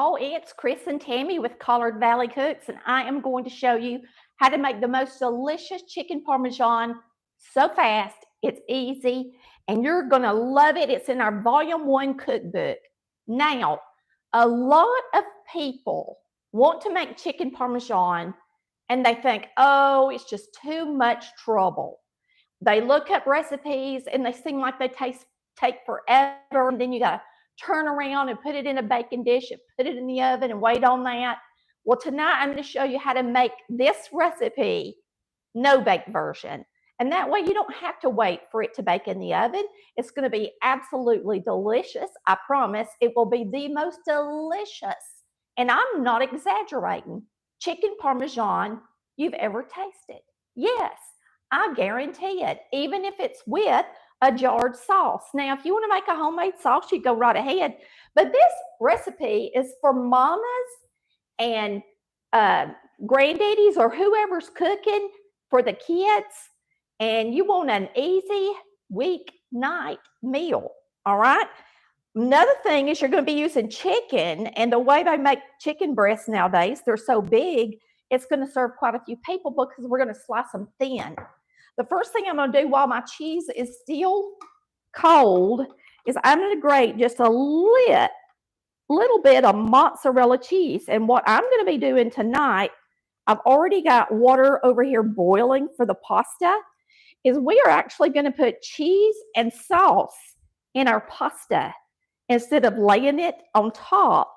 Oh, it's Chris and Tammy with Collard Valley Cooks, and I am going to show you how to make the most delicious chicken parmesan so fast. It's easy, and you're going to love it. It's in our Volume 1 cookbook. Now, a lot of people want to make chicken parmesan, and they think, oh, it's just too much trouble. They look up recipes, and they seem like they take forever, and then you got to turn around and put it in a baking dish and put it in the oven and wait on that. Well, tonight I'm going to show you how to make this recipe, no bake version. And that way you don't have to wait for it to bake in the oven. It's going to be absolutely delicious. I promise it will be the most delicious, and I'm not exaggerating, chicken parmesan you've ever tasted. Yes, I guarantee it, even if it's with a jarred sauce. Now, if you want to make a homemade sauce, you go right ahead. But this recipe is for mamas and granddaddies or whoever's cooking for the kids, and you want an easy weeknight meal, all right? Another thing is you're going to be using chicken, and the way they make chicken breasts nowadays, they're so big, it's going to serve quite a few people because we're going to slice them thin. The first thing I'm going to do while my cheese is still cold is I'm going to grate just a little bit of mozzarella cheese. And what I'm going to be doing tonight, I've already got water over here boiling for the pasta, is we are actually going to put cheese and sauce in our pasta instead of laying it on top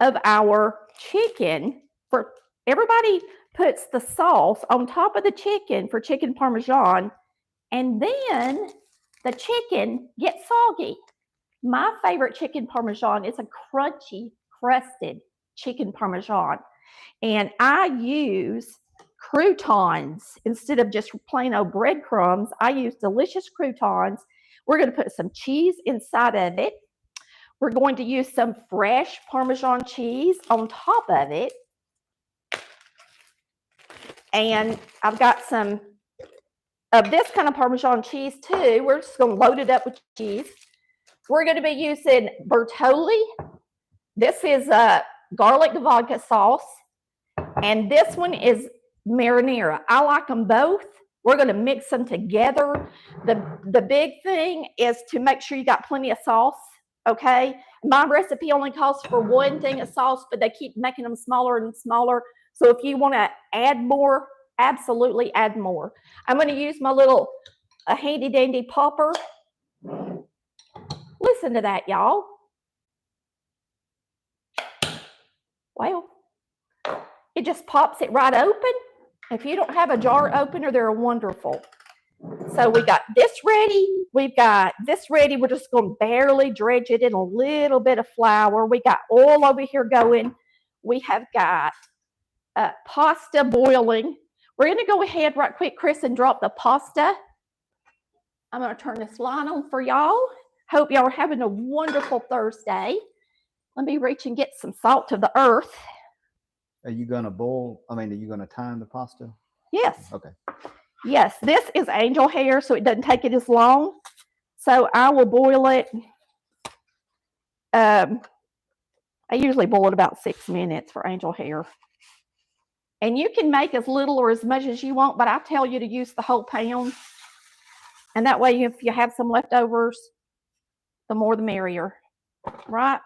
of our chicken. For everybody puts the sauce on top of the chicken for chicken parmesan, and then the chicken gets soggy. My favorite chicken parmesan is a crunchy, crusted chicken parmesan, and I use croutons instead of just plain old breadcrumbs. I use delicious croutons. We're going to put some cheese inside of it. We're going to use some fresh Parmesan cheese on top of it. And I've got some of this kind of Parmesan cheese too. We're just going to load it up with cheese. We're going to be using Bertolli. This is a garlic vodka sauce. And this one is marinara. I like them both. We're going to mix them together. The big thing is to make sure you got plenty of sauce. Okay, my recipe only calls for one thing of sauce, but they keep making them smaller and smaller. So if you want to add more, absolutely add more. I'm going to use my little handy dandy popper. Listen to that, y'all. Well, it just pops it right open. If you don't have a jar opener, they're wonderful. So we got this ready. We've got this ready. We're just going to barely dredge it in a little bit of flour. We got oil over here going. We have got pasta boiling. We're going to go ahead right quick, Chris, and drop the pasta. I'm going to turn this line on for y'all. Hope y'all are having a wonderful Thursday. Let me reach and get some salt to the earth. Are you going to are you going to time the pasta? Yes. Okay. Yes, this is angel hair, so it doesn't take it as long. So I will boil it. I usually boil it about 6 minutes for angel hair. And you can make as little or as much as you want, but I tell you to use the whole pound. And that way, if you have some leftovers, the more the merrier, right?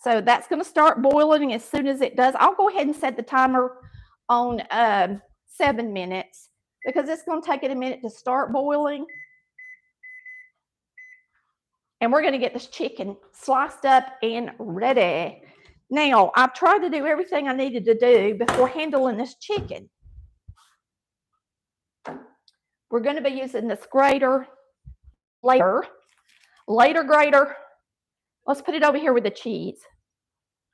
So that's going to start boiling as soon as it does. I'll go ahead and set the timer on 7 minutes because it's going to take it a minute to start boiling. And we're going to get this chicken sliced up and ready. Now, I've tried to do everything I needed to do before handling this chicken. We're going to be using this grater later grater. Let's put it over here with the cheese.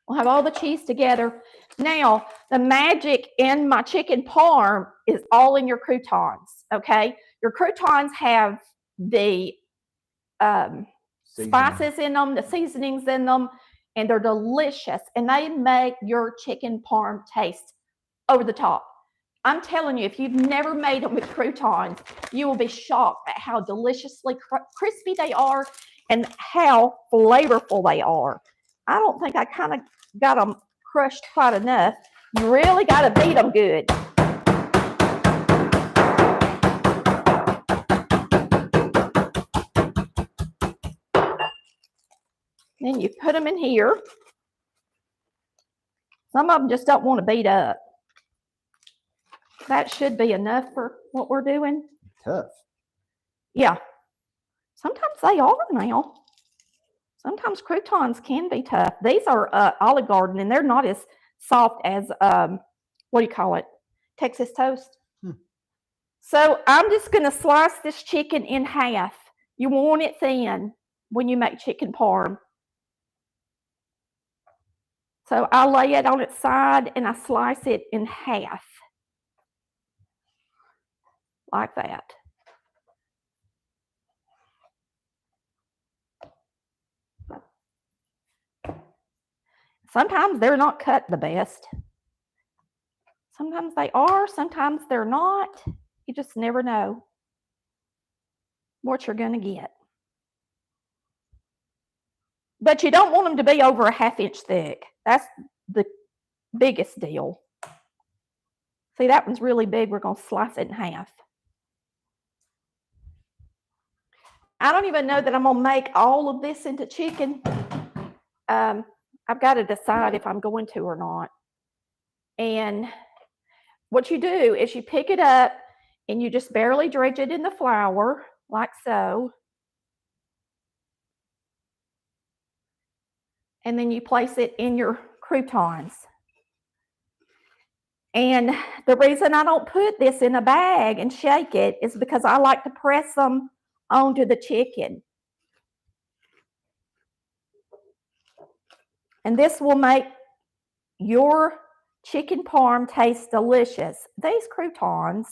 We'll have all the cheese together. Now, the magic in my chicken parm is all in your croutons, okay? Your croutons have the spices in them, the seasonings in them, and they're delicious. And they make your chicken parm taste over the top. I'm telling you, if you've never made them with croutons, you will be shocked at how deliciously crispy they are. and how flavorful they are. I don't think I kind of got them crushed quite enough. You really got to beat them good. Then you put them in here. Some of them just don't want to beat up. That should be enough for what we're doing. Tough. Yeah. Sometimes they are now. Sometimes croutons can be tough. These are Olive Garden, and they're not as soft as, what do you call it? Texas toast. So I'm just going to slice this chicken in half. You want it thin when you make chicken parm. So I lay it on its side and I slice it in half. Like that. Sometimes they're not cut the best. Sometimes they are, sometimes they're not. You just never know what you're going to get. But you don't want them to be over a 1/2 inch thick. That's the biggest deal. See, that one's really big. We're going to slice it in half. I don't even know that I'm going to make all of this into chicken. I've got to decide if I'm going to or not. And what you do is you pick it up and you just barely dredge it in the flour, like so. And then you place it in your croutons. And the reason I don't put this in a bag and shake it is because I like to press them onto the chicken. And this will make your chicken parm taste delicious. These croutons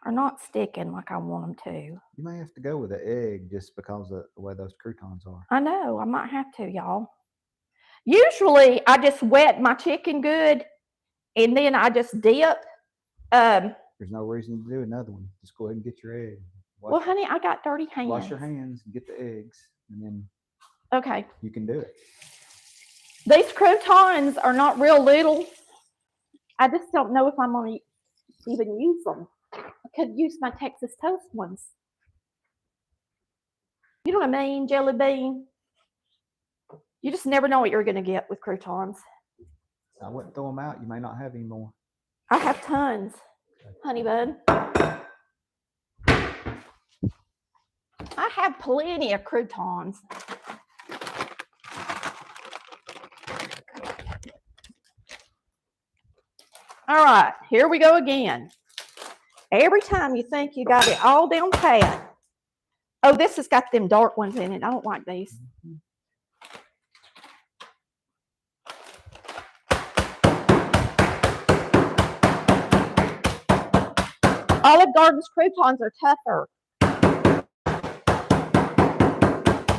are not sticking like I want them to. You may have to go with an egg just because of the way those croutons are. I know, I might have to, y'all. Usually, I just wet my chicken good, and then I just dip. There's no reason to do another one. Just go ahead and get your egg. Well, honey, I got dirty hands. Wash your hands and get the eggs, and then okay, you can do it. These croutons are not real little. I just don't know if I'm going to even use them. I could use my Texas toast ones. You know what I mean, Jelly Bean? You just never know what you're going to get with croutons. I wouldn't throw them out. You may not have any more. I have tons, honey bun. I have plenty of croutons. All right, here we go again. Every time you think you got it all down pat. Oh, this has got them dark ones in it. I don't like these. Olive Garden's croutons are tougher.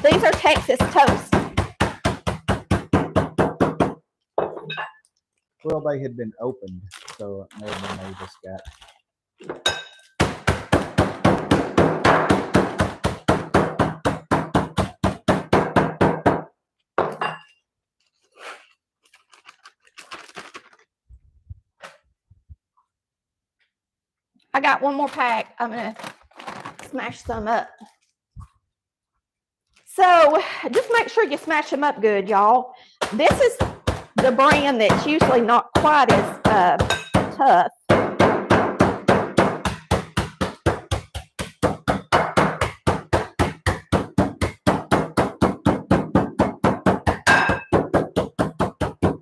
These are Texas toast. Well, they had been opened, so maybe they just got. I got one more pack. I'm going to smash some up. So just make sure you smash them up good, y'all. This is the brand that's usually not quite as tough.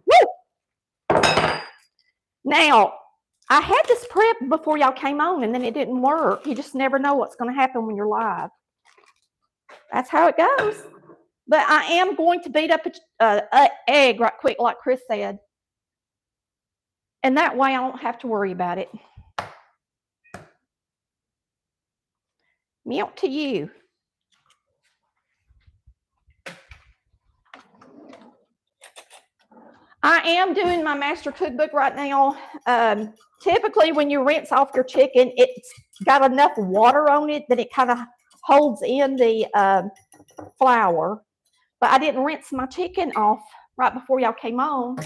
Woo! Now, I had this prep before y'all came on, and then it didn't work. You just never know what's going to happen when you're live. That's how it goes. But I am going to beat up an egg right quick, like Chris said. And that way I don't have to worry about it. Milk to you. I am doing my master cookbook right now. Typically, when you rinse off your chicken, it's got enough water on it that it kind of holds in the flour, but I didn't rinse my chicken off right before y'all came on,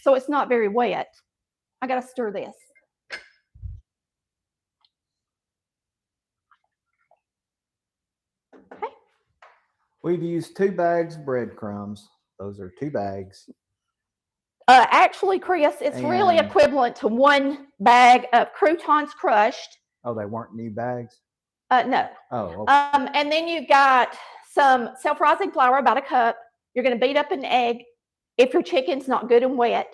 so it's not very wet. I gotta stir this. Okay. We've used 2 bags of breadcrumbs. Those are 2 bags. Actually, Chris, it's really equivalent to 1 bag of croutons crushed. Oh, they weren't new bags? No. Oh, okay. And then you've got some self-rising flour, about a cup. You're going to beat up an egg if your chicken's not good and wet.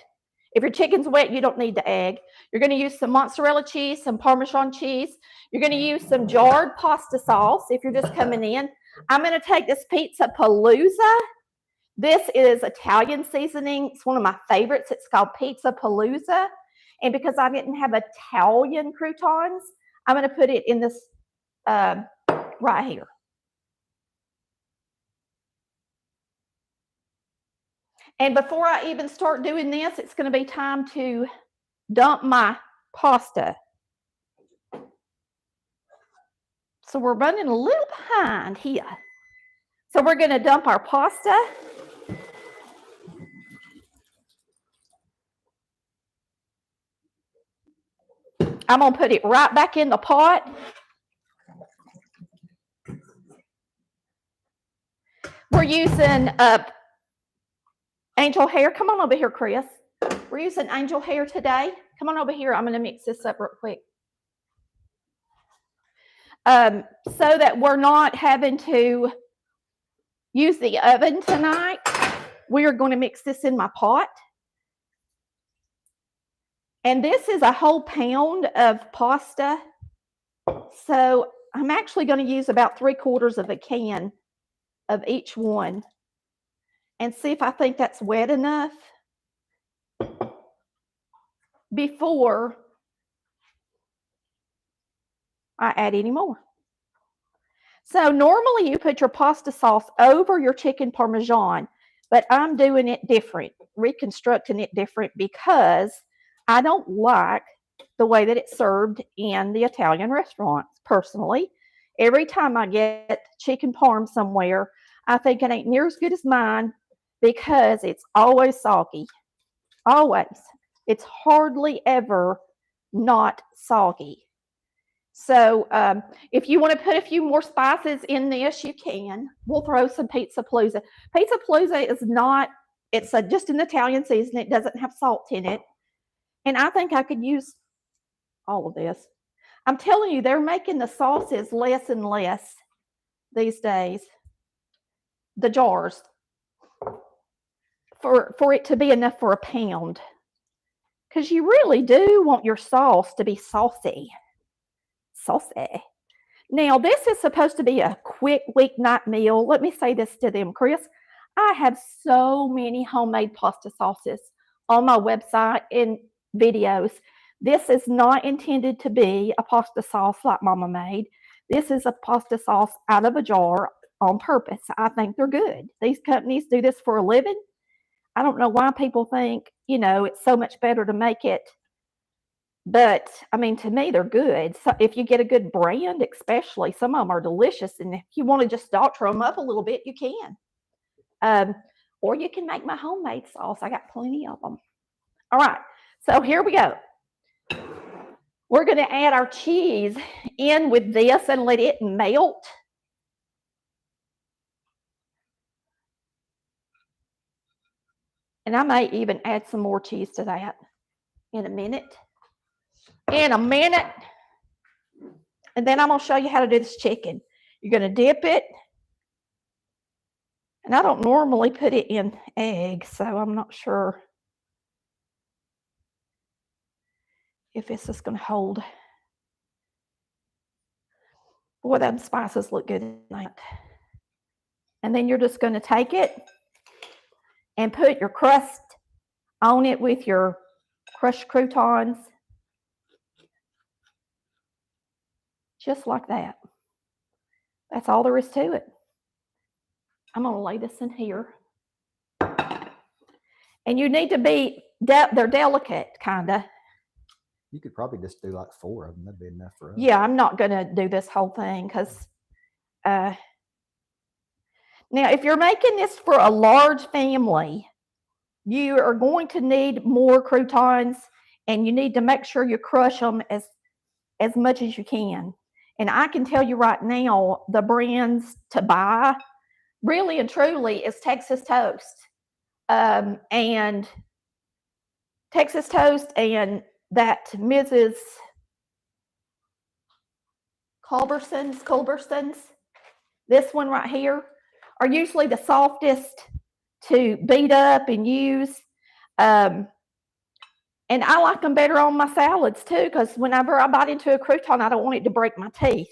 If your chicken's wet, you don't need the egg. You're going to use some mozzarella cheese, some Parmesan cheese. You're going to use some jarred pasta sauce if you're just coming in. I'm going to take this Pizza Palooza. This is Italian seasoning. It's one of my favorites. It's called Pizza Palooza. And because I didn't have Italian croutons, I'm going to put it in this right here. And before I even start doing this, it's going to be time to dump my pasta. So we're running a little behind here. So we're going to dump our pasta. I'm going to put it right back in the pot. We're using angel hair. Come on over here, Chris. We're using angel hair today. Come on over here. I'm going to mix this up real quick. So that we're not having to use the oven tonight, we are going to mix this in my pot. And this is a whole pound of pasta. So I'm actually going to use about 3/4 of a can of each one and see if I think that's wet enough before I add any more. So normally you put your pasta sauce over your chicken Parmesan, but I'm doing it different, reconstructing it different because I don't like the way that it's served in the Italian restaurants, personally. Every time I get chicken parm somewhere, I think it ain't near as good as mine because it's always soggy. Always. It's hardly ever not soggy. So if you want to put a few more spices in this, you can. We'll throw some Pizza Palooza. Pizza Palooza is not, it's just an Italian season. It doesn't have salt in it. And I think I could use all of this. I'm telling you, they're making the sauces less and less these days. The jars. For it to be enough for a pound. Because you really do want your sauce to be saucy. Saucy. Now, this is supposed to be a quick weeknight meal. Let me say this to them, Chris. I have so many homemade pasta sauces on my website and videos. This is not intended to be a pasta sauce like Mama made. This is a pasta sauce out of a jar on purpose. I think they're good. These companies do this for a living. I don't know why people think, you know, it's so much better to make it. But, I mean, to me, they're good. So if you get a good brand, especially, some of them are delicious. And if you want to just doctor them up a little bit, you can. Or you can make my homemade sauce. I got plenty of them. All right. So here we go. We're going to add our cheese in with this and let it melt. And I may even add some more cheese to that in a minute. And then I'm going to show you how to do this chicken. You're going to dip it. And I don't normally put it in eggs, so I'm not sure if it's just going to hold. Boy, them spices look good tonight. And then you're just going to take it and put your crust on it with your crushed croutons. Just like that. That's all there is to it. I'm going to lay this in here. And you need to be, they're delicate, kind of. You could probably just do like 4 of them. That'd be enough for us. Yeah, I'm not going to do this whole thing because now, if you're making this for a large family, you are going to need more croutons, and you need to make sure you crush them as much as you can. And I can tell you right now, the brands to buy, really and truly, is Texas Toast. And Texas Toast and that Mrs. Culberson's, this one right here, are usually the softest to beat up and use. And I like them better on my salads too, because whenever I bite into a crouton, I don't want it to break my teeth.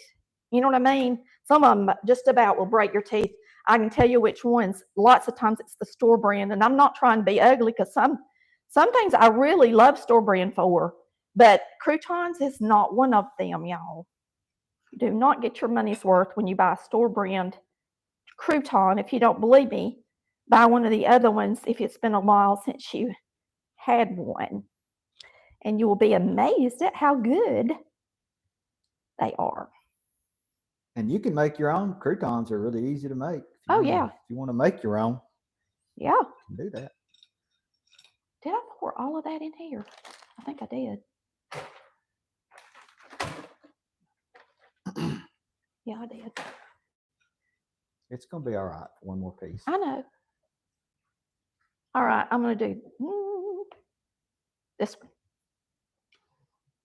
You know what I mean? Some of them just about will break your teeth. I can tell you which ones. Lots of times it's the store brand, and I'm not trying to be ugly, because some things I really love store brand for, but croutons is not one of them, y'all. You do not get your money's worth when you buy a store brand crouton. If you don't believe me, buy one of the other ones if it's been a while since you had one, and you will be amazed at how good they are. And you can make your own. Croutons are really easy to make. Oh, yeah. If you want to make your own, Yeah. you can do that. Did I pour all of that in here? I think I did. Yeah, I did. It's going to be all right for one more piece. I know. All right, I'm going to do this one.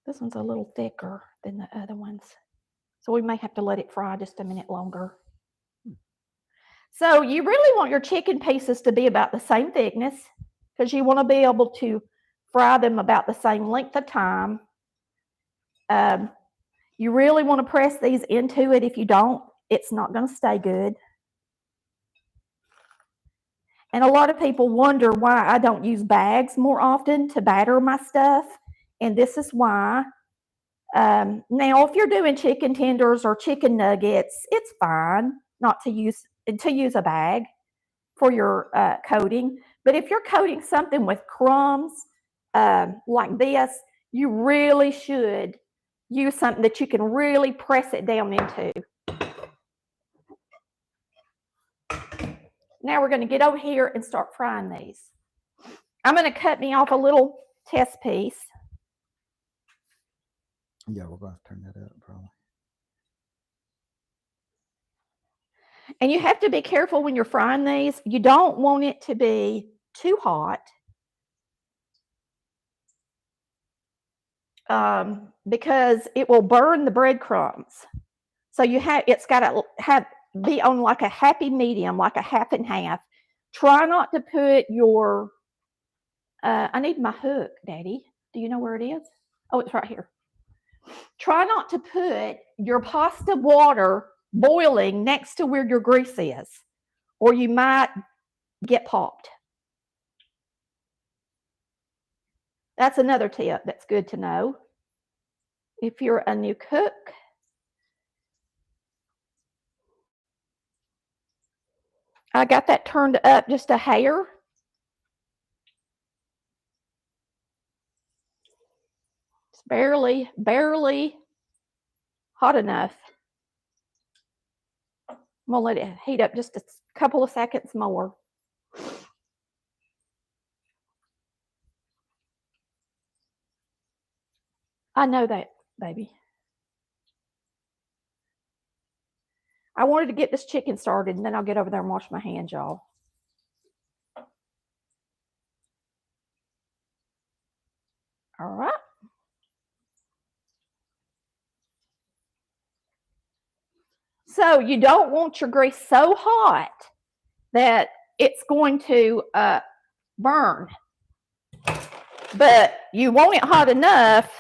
This one's a little thicker than the other ones, so we may have to let it fry just a minute longer. So you really want your chicken pieces to be about the same thickness, because you want to be able to fry them about the same length of time. You really want to press these into it. If you don't, it's not going to stay good. And a lot of people wonder why I don't use bags more often to batter my stuff, and this is why. Now, if you're doing chicken tenders or chicken nuggets, it's fine not to use a bag for your coating. But if you're coating something with crumbs like this, you really should use something that you can really press it down into. Now we're going to get over here and start frying these. I'm going to cut me off a little test piece. Yeah, we're going to turn that up probably. And you have to be careful when you're frying these. You don't want it to be too hot, because it will burn the breadcrumbs. So it's got to be on like a happy medium, like a half and half. Try not to put your I need my hook, Daddy. Do you know where it is? Oh, it's right here. Try not to put your pasta water boiling next to where your grease is, or you might get popped. That's another tip that's good to know if you're a new cook. I got that turned up just a hair. It's barely hot enough. I'm gonna let it heat up just a couple of seconds more. I know that, baby. I wanted to get this chicken started, and then I'll get over there and wash my hands, y'all. All right. So you don't want your grease so hot that it's going to burn, but you want it hot enough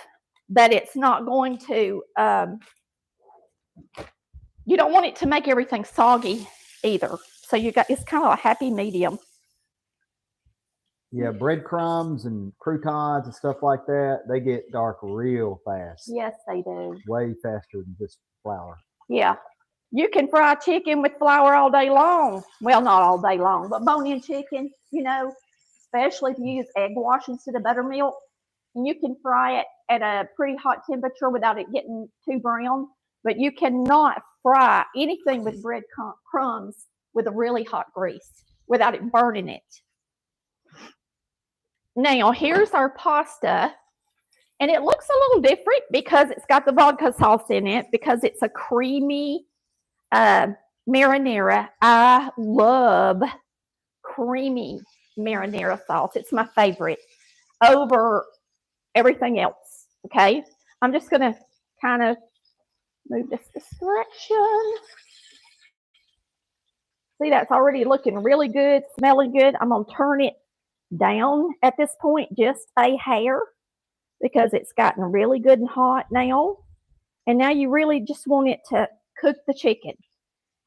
that it's not going to, you don't want it to make everything soggy either. So it's kind of a happy medium. Yeah, breadcrumbs and croutons and stuff like that, they get dark real fast. Yes, they do. Way faster than just flour. Yeah. You can fry chicken with flour all day long. Well, not all day long, but bone-in chicken, especially if you use egg wash instead of buttermilk. And you can fry it at a pretty hot temperature without it getting too brown. But you cannot fry anything with bread crumbs with a really hot grease without it burning it. Now, here's our pasta. And it looks a little different because it's got the vodka sauce in it, because it's a creamy marinara. I love creamy marinara sauce. It's my favorite over everything else. Okay, I'm just going to kind of move this direction. See, that's already looking really good, smelling good. I'm going to turn it down at this point just a hair, because it's gotten really good and hot now. And now you really just want it to cook the chicken.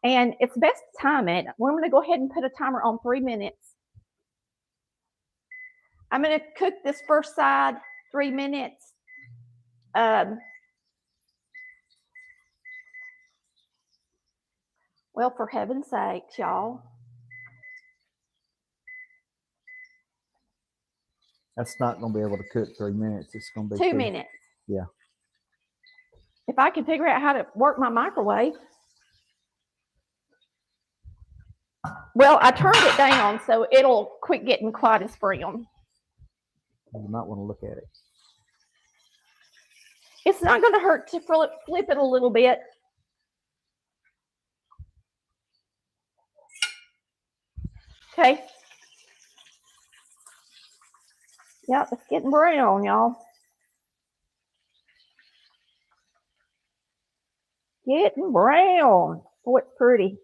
And it's best to time it. We're going to go ahead and put a timer on 3 minutes. I'm going to cook this first side 3 minutes. Well, for heaven's sakes, y'all. That's not going to be able to cook 3 minutes. It's going to be 2 minutes. Yeah. If I can figure out how to work my microwave. Well, I turned it down so it'll quit getting quite as brown. You might want to look at it. It's not going to hurt to flip it a little bit. Okay. Yep, it's getting brown, y'all. Getting brown. Oh, it's pretty.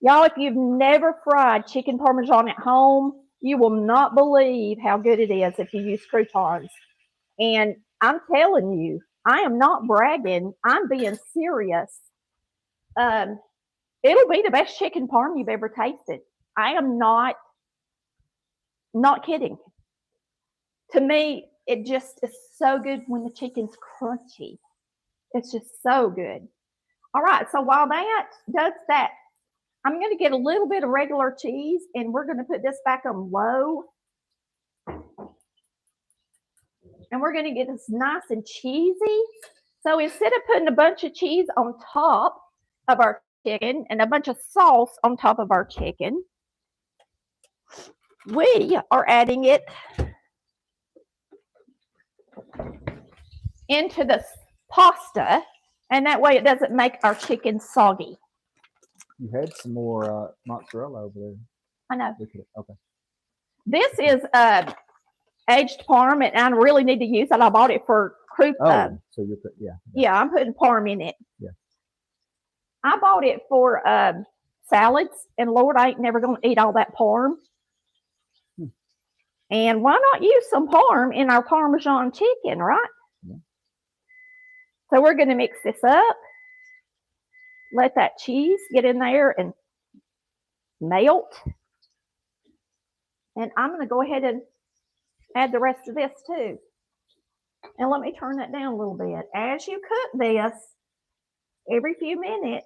Y'all, if you've never fried chicken Parmesan at home, you will not believe how good it is if you use croutons. And I'm telling you, I am not bragging. I'm being serious. It'll be the best chicken parm you've ever tasted. I am not kidding. To me, it just is so good when the chicken's crunchy. It's just so good. All right, so while that does that, I'm going to get a little bit of regular cheese, and we're going to put this back on low. And we're going to get this nice and cheesy. So instead of putting a bunch of cheese on top of our chicken and a bunch of sauce on top of our chicken, we are adding it into the pasta, and that way it doesn't make our chicken soggy. You had some more mozzarella over there. I know. Okay. This is aged parm, and I really need to use it. I bought it for Crouton. So you put, yeah. Yeah, I'm putting parm in it. Yeah. I bought it for salads, and Lord, I ain't never going to eat all that parm. And why not use some parm in our Parmesan chicken, right? Yeah. So we're going to mix this up. Let that cheese get in there and melt. And I'm going to go ahead and add the rest of this too. And let me turn that down a little bit. As you cook this, every few minutes,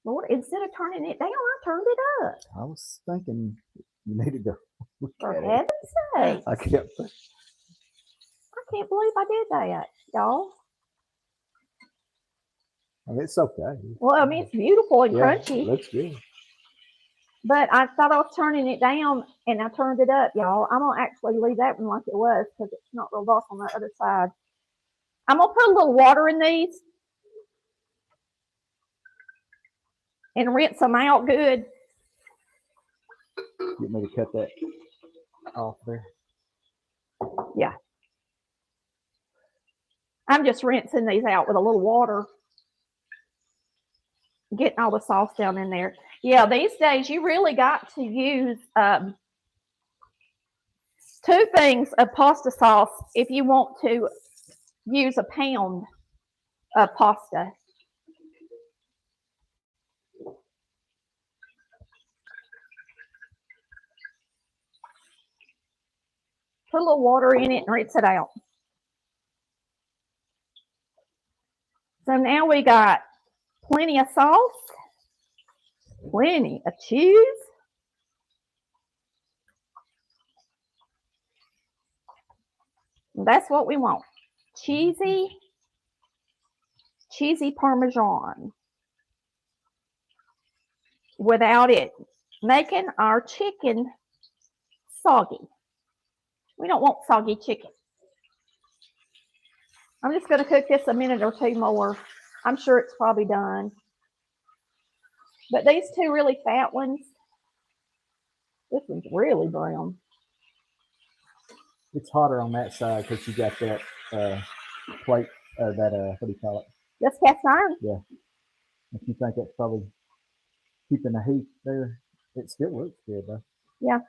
Lord, instead of turning it down, I turned it up. I was thinking you needed to look For at heaven's sake. I can't believe I did that, y'all. I mean, it's okay. Well, I mean, it's beautiful and crunchy. It looks good. But I thought I was turning it down, and I turned it up, y'all. I'm going to actually leave that one like it was because it's not real rough on the other side. I'm going to put a little water in these and rinse them out good. Get me to cut that off there. Yeah. I'm just rinsing these out with a little water. Getting all the sauce down in there. Yeah, these days you really got to use 2 things of pasta sauce if you want to use a pound of pasta. Put a little water in it and rinse it out. So now we got plenty of sauce, plenty of cheese. That's what we want. Cheesy cheesy Parmesan without it making our chicken soggy. We don't want soggy chicken. I'm just going to cook this a minute or two more. I'm sure it's probably done. But these two really fat ones, this one's really brown. It's hotter on that side because you got that plate, what do you call it? That's cast iron? Yeah. If you think that's probably keeping the heat there, it still looks good though. Yeah.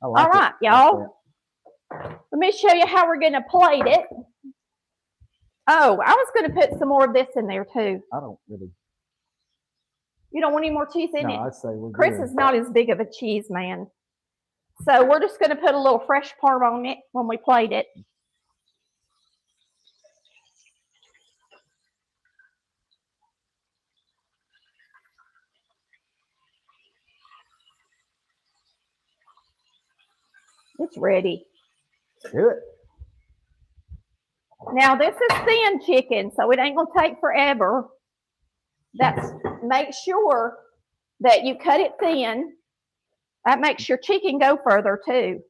I like All right, it y'all. Let me show you how we're going to plate it. Oh, I was going to put some more of this in there too. I don't really. You don't want any more cheese in it? No, I'd say we're Chris good. is not as big of a cheese man. So we're just going to put a little fresh parm on it when we plate it. It's ready. Let's do it. Now this is thin chicken, so it ain't gonna take forever. Make sure that you cut it thin. That makes your chicken go further too.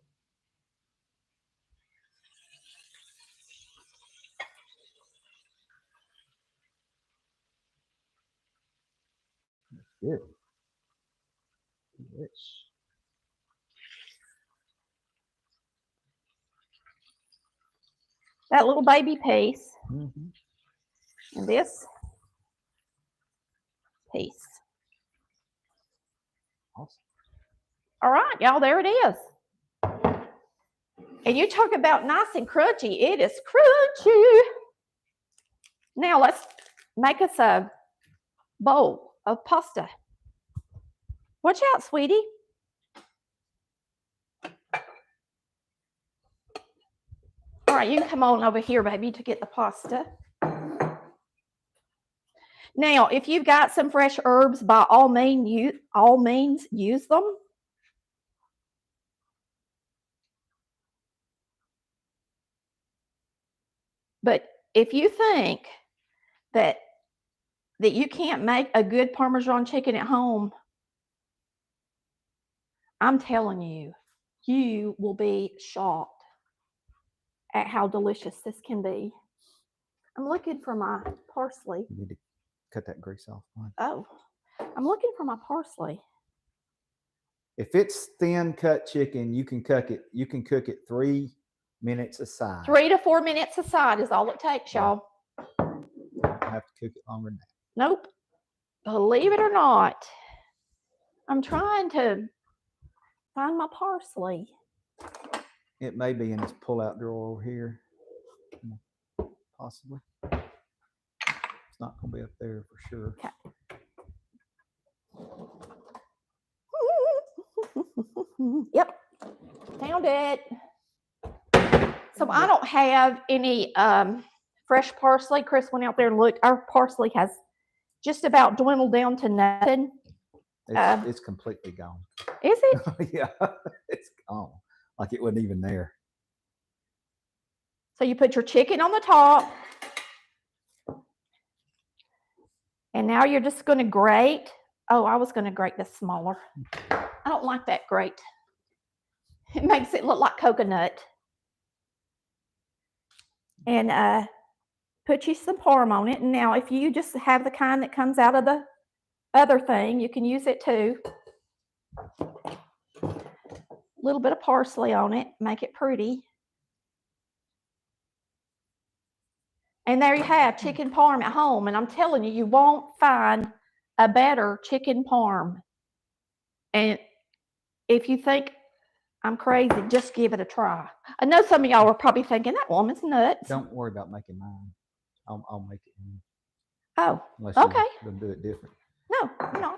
Good. Rich. That little baby piece. Mm-hmm. And this piece. Awesome. All right, y'all, there it is. And you talk about nice and crunchy. It is crunchy. Now let's make us a bowl of pasta. Watch out, sweetie. All right, you can come on over here, baby, to get the pasta. Now, if you've got some fresh herbs, by all means use them. But if you think that you can't make a good Parmesan chicken at home, I'm telling you, you will be shocked at how delicious this can be. I'm looking for my parsley. You need to cut that grease off. Oh, I'm looking for my parsley. If it's thin cut chicken, you can cook it. You can cook it 3 minutes aside. 3 to 4 minutes aside is all it takes, y'all. You don't have to cook it longer than that. Nope. Believe it or not, I'm trying to find my parsley. It may be in this pull-out drawer over here, possibly. It's not going to be up there for sure. Okay. Yep, found it. So I don't have any fresh parsley. Chris went out there and looked. Our parsley has just about dwindled down to nothing. It's completely gone. Is it? Yeah, it's gone. Like it wasn't even there. So you put your chicken on the top. And now you're just going to grate. Oh, I was going to grate this smaller. I don't like that grate. It makes it look like coconut. And put you some parm on it. And now if you just have the kind that comes out of the other thing, you can use it too. A little bit of parsley on it, make it pretty. And there you have chicken parm at home. And I'm telling you, you won't find a better chicken parm. And if you think I'm crazy, just give it a try. I know some of y'all are probably thinking, that woman's nuts. Don't worry about making mine. I'll make it. Oh, Unless okay. You'll do it different. No, no.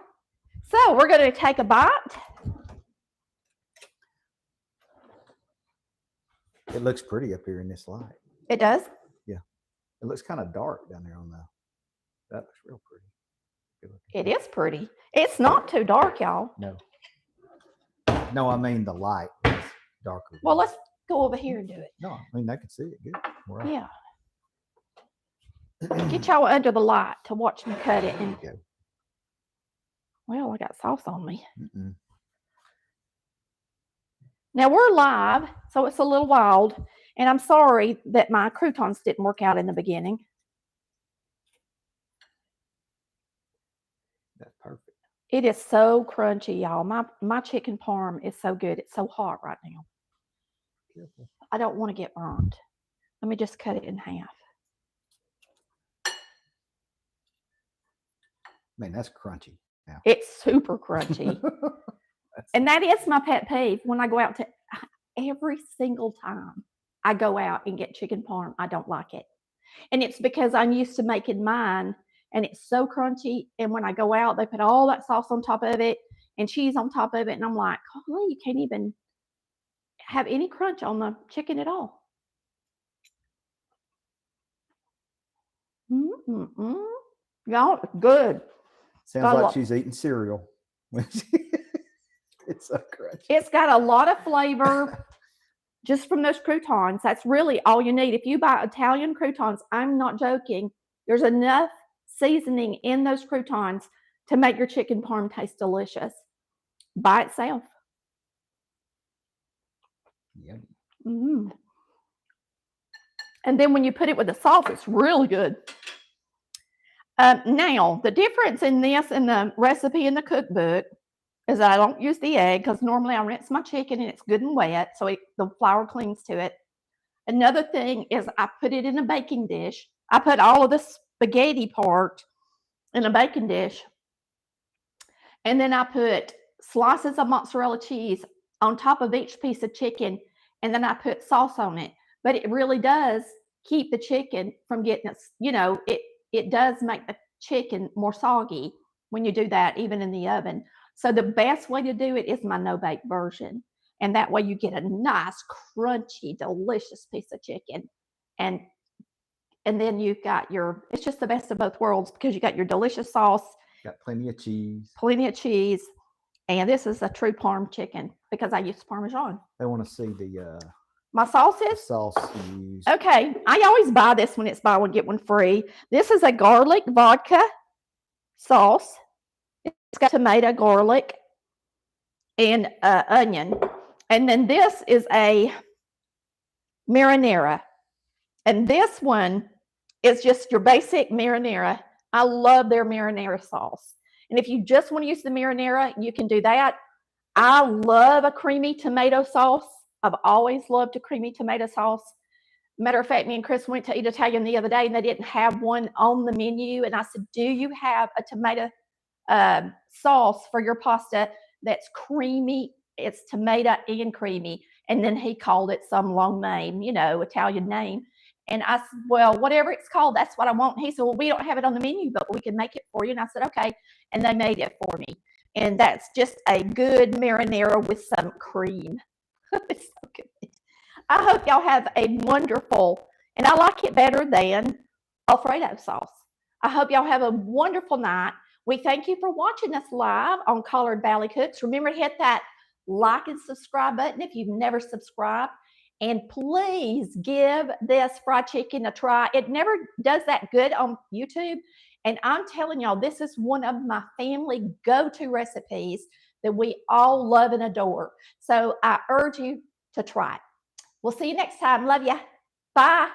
So we're going to take a bite. It looks pretty up here in this light. It does? Yeah. It looks kind of dark down there on the. That looks real pretty. It is pretty. It's not too dark, y'all. No. No, I mean the light is darker. Well, let's go over here and do it. No, I mean they can see it good. Right. Yeah. Get y'all under the light to watch me cut it. And, There you well, I got sauce on me. go. Now we're live, so it's a little wild. And I'm sorry that my croutons didn't work out in the beginning. That's perfect. It is so crunchy, y'all. My chicken parm is so good. It's so hot right now. Careful. I don't want to get burnt. Let me just cut it in half. Man, that's crunchy now. It's super crunchy. And that is my pet peeve when I go out to every single time I go out and get chicken parm, I don't like it. And it's because I'm used to making mine and it's so crunchy. And when I go out, they put all that sauce on top of it and cheese on top of it. And I'm like, holy, you can't even have any crunch on the chicken at all. Y'all, good. Sounds like she's eating cereal. It's so crunchy. It's got a lot of flavor just from those croutons. That's really all you need. If you buy Italian croutons, I'm not joking, there's enough seasoning in those croutons to make your chicken parm taste delicious by itself. Yummy. Mm. And then when you put it with the sauce, it's really good. Now, the difference in this and the recipe in the cookbook is that I don't use the egg because normally I rinse my chicken and it's good and wet, so the flour clings to it. Another thing is I put it in a baking dish. I put all of the spaghetti part in a baking dish, and then I put slices of mozzarella cheese on top of each piece of chicken, and then I put sauce on it. But it really does keep the chicken from getting, it does make the chicken more soggy when you do that, even in the oven. So the best way to do it is my no-bake version. And that way you get a nice, crunchy, delicious piece of chicken. And then you've got it's just the best of both worlds because you got your delicious sauce. Got plenty of cheese. Plenty of cheese. And this is a true parm chicken because I use Parmesan. I want to see the my sauces. Sauce you use. Okay, I always buy this when it's buy one get one free. This is a garlic vodka sauce. It's got tomato, garlic, and onion. And then this is a marinara. And this one is just your basic marinara. I love their marinara sauce. And if you just want to use the marinara, you can do that. I love a creamy tomato sauce. I've always loved a creamy tomato sauce. Matter of fact, me and Chris went to eat Italian the other day and they didn't have one on the menu. And I said, do you have a tomato sauce for your pasta that's creamy? It's tomato and creamy. And then he called it some long name, Italian name. And I said, well, whatever it's called, that's what I want. And he said, well, we don't have it on the menu, but we can make it for you. And I said, okay. And they made it for me. And that's just a good marinara with some cream. It's so good. I hope y'all have a wonderful, and I like it better than Alfredo sauce. I hope y'all have a wonderful night. We thank you for watching us live on Collard Valley Cooks. Remember to hit that like and subscribe button if you've never subscribed. And please give this fried chicken a try. It never does that good on YouTube. And I'm telling y'all, this is one of my family go-to recipes that we all love and adore. So I urge you to try it. We'll see you next time. Love ya. Bye.